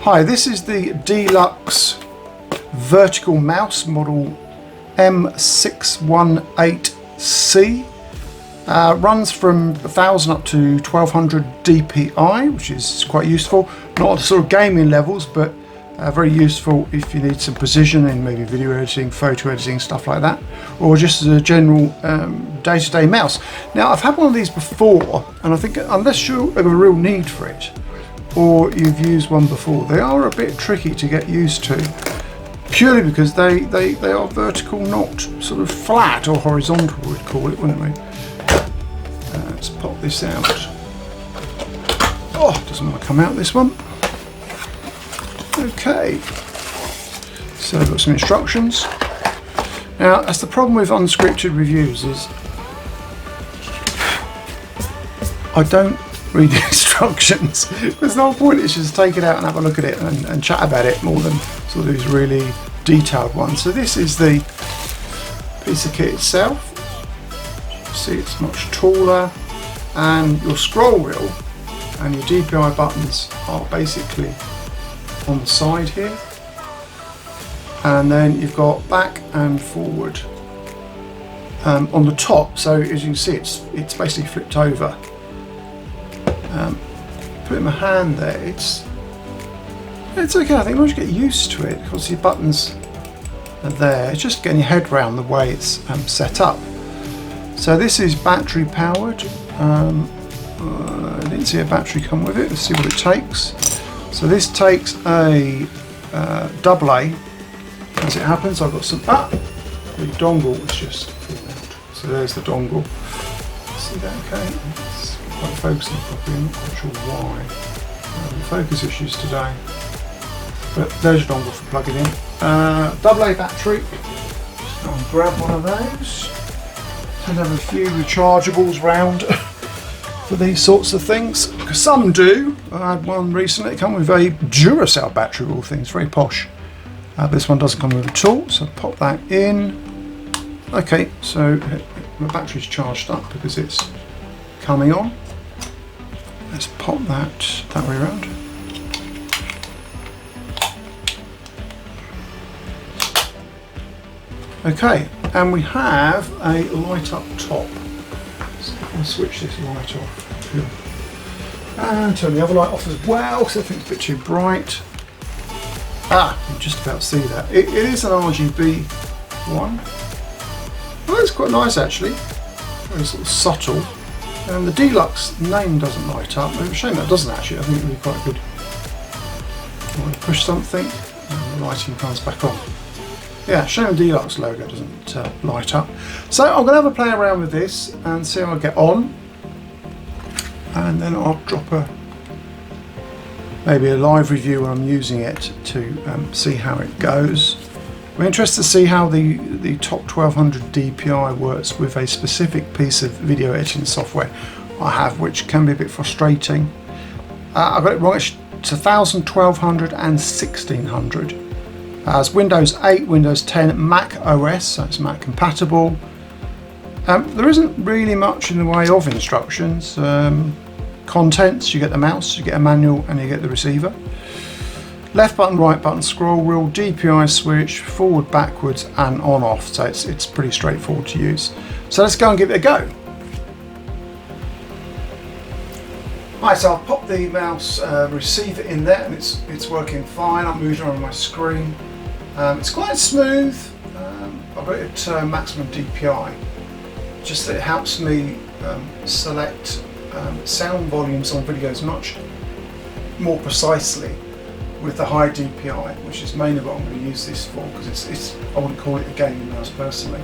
Hi, this is the DELUX vertical mouse model M618C. Runs from 1000 up to 1200 DPI, which is quite useful. Not the sort of gaming levels, but very useful if you need some precision in maybe video editing, photo editing, stuff like that, or just as a general day-to-day mouse. Now, I've had one of these before, and I think unless you have a real need for it, or you've used one before, they are a bit tricky to get used to, purely because they are vertical, not sort of flat or horizontal, we'd call it, wouldn't we? Let's pop this out. Oh, doesn't want to come out, this one. Okay, so I've got some instructions. Now, that's the problem with unscripted reviews, is I don't read the instructions. There's no point, it's just take it out and have a look at it and chat about it more than sort of these really detailed ones. So this is the piece of kit itself. You see it's much taller, and your scroll wheel and your DPI buttons are basically on the side here, and then you've got back and forward on the top. So as you can see, it's basically flipped over. Put it in my hand there, it's okay. I think once you get used to it, because your buttons are there, it's just getting your head around the way it's set up. So this is battery powered. I didn't see a battery come with it. Let's see what it takes. So this takes a AA. As it happens, I've got some. The dongle was just fallen out. So there's the dongle. See that? Okay. It's quite focusing properly. I'm not quite sure why. Focus issues today. But there's your dongle for plugging in. AA battery. I'll grab one of those. Tend to have a few rechargeables round for these sorts of things, because some do. I had one recently, it came with a Duracell battery, all things, very posh. This one doesn't come with it at all, so pop that in. Okay, so my battery's charged up because it's coming on. Let's pop that way around. Okay, and we have a light up top. So I'll switch this light off. And turn the other light off as well, because I think it's a bit too bright. You can just about see that. It is an RGB one. Well, it's quite nice actually. Very sort of subtle. And the DELUX name doesn't light up. It's a shame that doesn't actually. I think it would be quite good. I want to push something and the lighting comes back on. Yeah, shame the DELUX logo doesn't light up. So I'm going to have a play around with this and see how I get on. And then I'll drop maybe a live review when I'm using it to see how it goes. I'm interested to see how the top 1200 DPI works with a specific piece of video editing software I have, which can be a bit frustrating. I got it wrong, it's 1000, 1200 and 1600. It's Windows 8, Windows 10, Mac OS, so it's Mac compatible. There isn't really much in the way of instructions. Contents, you get the mouse, you get a manual, and you get the receiver. Left button, right button, scroll wheel, DPI switch, forward, backwards, and on off. So it's pretty straightforward to use. So let's go and give it a go. Right, so I'll pop the mouse receiver in there, and it's working fine. I'm moving around my screen. It's quite smooth. I've got it at maximum DPI. Just that it helps me select sound volumes on videos much more precisely with the high DPI, which is mainly what I'm going to use this for, because it's I wouldn't call it a gaming mouse personally.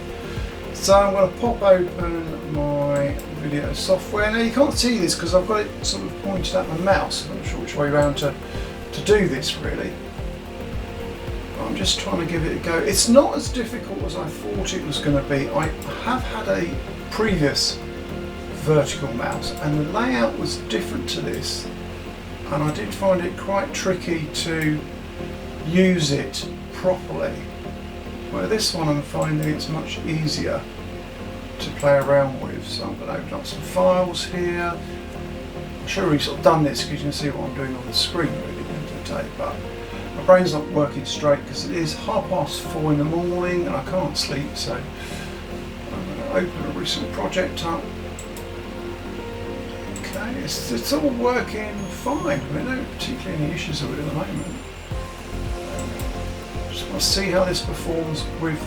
So I'm going to pop open my video software. Now you can't see this because I've got it sort of pointed at my mouse. I'm not sure which way around to do this really. I'm just trying to give it a go. It's not as difficult as I thought it was going to be. I have had a previous vertical mouse and the layout was different to this, and I did find it quite tricky to use it properly. Where this one I'm finding it's much easier to play around with. So I'm going to open up some files here. I'm sure we've sort of done this because you can see what I'm doing on the screen really. day, but my brain's not working straight because it is 4:30 in the morning and I can't sleep, so I'm going to open a recent project up. Okay, it's all working fine. I mean, no particularly any issues with it at the moment. Just want to see how this performs with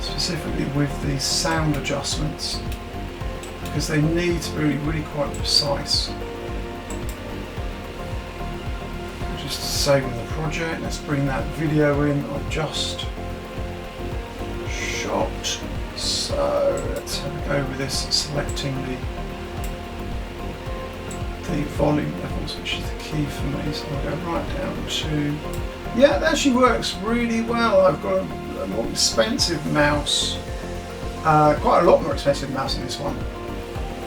specifically with the sound adjustments, because they need to be really quite precise. Just saving the project, let's bring that video in I've just shot. So let's have a go with this, selecting the volume levels, which is the key for me. So I'll go right down to, yeah, it actually works really well. I've got a more expensive mouse, quite a lot more expensive mouse than this one,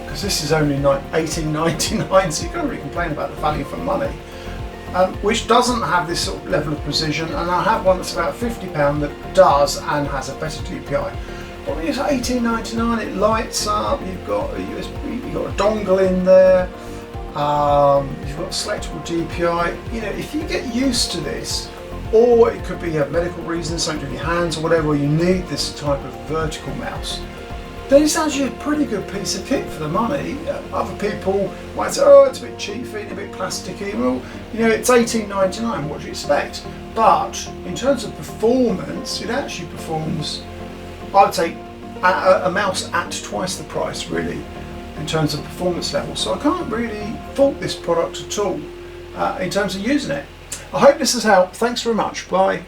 because this is only $18.99, so you can't really complain about the value for money, which doesn't have this sort of level of precision. And I have one that's about £50 that does and has a better DPI. But when it's $18.99, it lights up. You've got a USB, you've got a dongle in there. You've got selectable DPI. You know, if you get used to this, or it could be a medical reason, something to do with your hands or whatever, you need this type of vertical mouse, then it's actually a pretty good piece of kit for the money. Other people might say, oh, it's a bit cheapy, a bit plasticky. Well, you know, it's $18.99, what do you expect? But in terms of performance, it actually performs, I would say, a mouse at twice the price, really, in terms of performance level. So I can't really fault this product at all in terms of using it. I hope this has helped. Thanks very much. Bye.